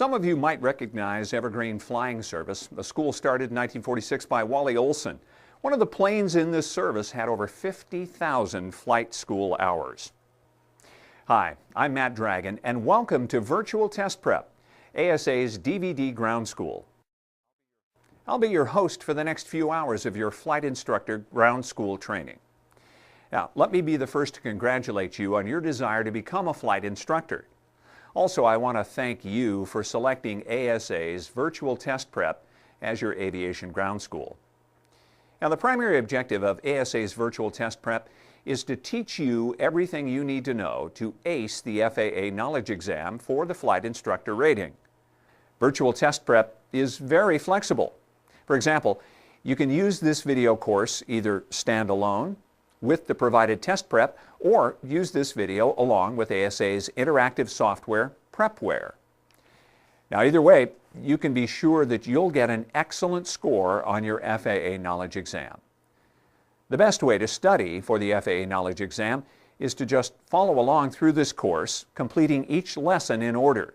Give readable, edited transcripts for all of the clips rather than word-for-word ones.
Some of you might recognize Evergreen Flying Service, a school started in 1946 by Wally Olson. One of the planes in this service had over 50,000 flight school hours. Hi, I'm Matt Dragon, and welcome to Virtual Test Prep, ASA's DVD ground school. I'll be your host for the next few hours of your flight instructor ground school training. Now, let me be the first to congratulate you on your desire to become a flight instructor. Also, I want to thank you for selecting ASA's Virtual Test Prep as your aviation ground school. Now, the primary objective of ASA's Virtual Test Prep is to teach you everything you need to know to ace the FAA knowledge exam for the flight instructor rating. Virtual Test Prep is very flexible. For example, you can use this video course either standalone with the provided test prep, or use this video along with ASA's interactive software, Prepware. Now, either way, you can be sure that you'll get an excellent score on your FAA knowledge exam. The best way to study for the FAA knowledge exam is to just follow along through this course, completing each lesson in order.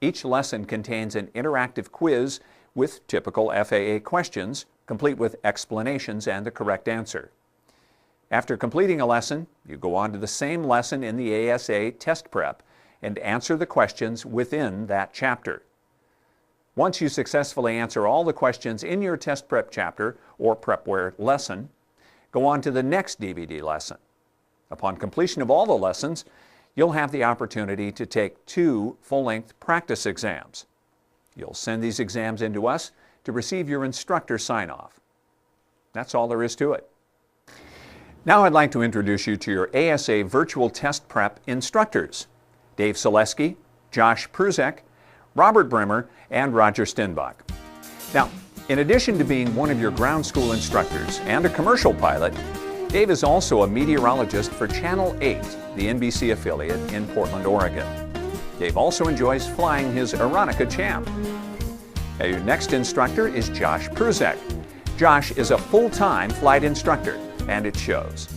Each lesson contains an interactive quiz with typical FAA questions, complete with explanations and the correct answer. After completing a lesson, you go on to the same lesson in the ASA test prep and answer the questions within that chapter. Once you successfully answer all the questions in your test prep chapter or Prepware lesson, go on to the next DVD lesson. Upon completion of all the lessons, you'll have the opportunity to take 2 full-length practice exams. You'll send these exams in to us to receive your instructor sign-off. That's all there is to it. Now I'd like to introduce you to your ASA Virtual Test Prep instructors, Dave Selesky, Josh Pruzek, Robert Brimmer, and Roger Stenbach. Now, in addition to being one of your ground school instructors and a commercial pilot, Dave is also a meteorologist for Channel 8, the NBC affiliate in Portland, Oregon. Dave also enjoys flying his Aeronica Champ. Now, your next instructor is Josh Pruzek. Josh is a full-time flight instructor, and it shows.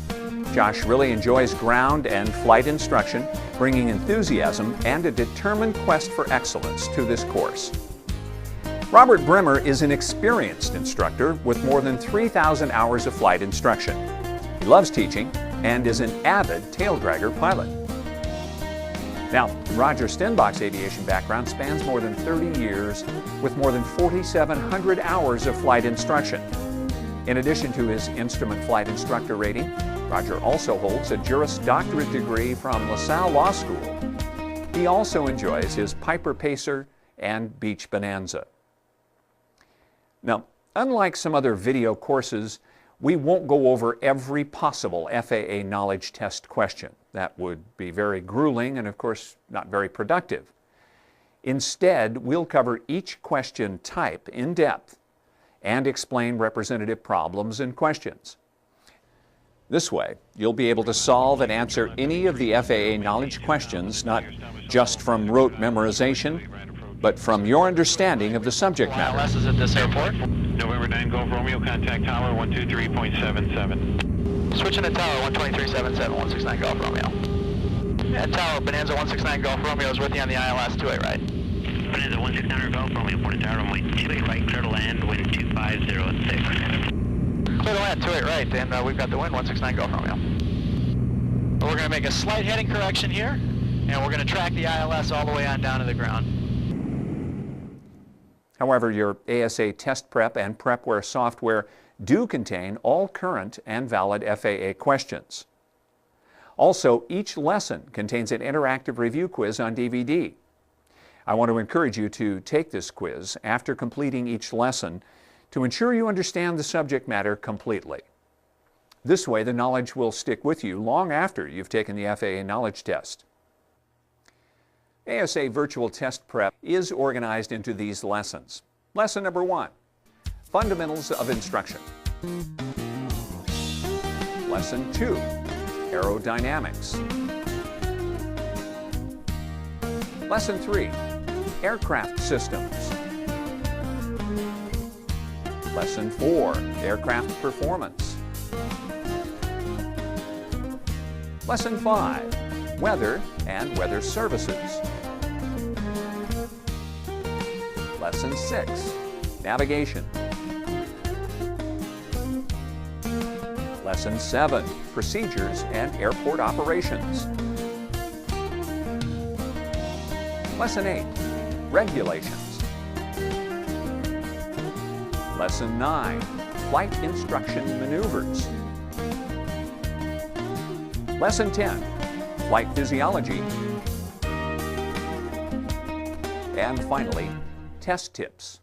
Josh really enjoys ground and flight instruction, bringing enthusiasm and a determined quest for excellence to this course. Robert Brimmer is an experienced instructor with more than 3,000 hours of flight instruction. He loves teaching and is an avid tail dragger pilot. Now, Roger Stenbach's aviation background spans more than 30 years with more than 4,700 hours of flight instruction. In addition to his instrument flight instructor rating, Roger also holds a Juris Doctorate degree from LaSalle Law School. He also enjoys his Piper Pacer and Beach Bonanza. Now, unlike some other video courses, we won't go over every possible FAA knowledge test question. That would be very grueling and, of course, not very productive. Instead, we'll cover each question type in depth and explain representative problems and questions. This way, you'll be able to solve and answer any of the FAA knowledge questions, not just from rote memorization, but from your understanding of the subject matter. ILS is at this airport. November 9 Golf Romeo, contact tower 123.77. Switching to tower 123.77, 169 Golf Romeo. Yeah, tower, Bonanza 169 Golf Romeo is with you on the ILS, 28 right. Bonanza 169 Golf Romeo, point tower, runway 28 right, clear to land, wind 2506. Clear to land, 28 right, and we've got the wind 169 Golf Romeo. We're going to make a slight heading correction here, and we're going to track the ILS all the way on down to the ground. However, your ASA test prep and Prepware software do contain all current and valid FAA questions. Also, each lesson contains an interactive review quiz on DVD. I want to encourage you to take this quiz after completing each lesson to ensure you understand the subject matter completely. This way, the knowledge will stick with you long after you've taken the FAA knowledge test. ASA Virtual Test Prep is organized into these lessons. Lesson number 1, Fundamentals of Instruction. Lesson 2, Aerodynamics. Lesson 3, Aircraft Systems. Lesson 4, Aircraft Performance. Lesson 5, Weather and Weather Services. Lesson 6, Navigation. Lesson 7, Procedures and Airport Operations. Lesson 8, Regulations. Lesson 9, Flight Instruction Maneuvers. Lesson 10, Flight Physiology. And finally, Test Tips.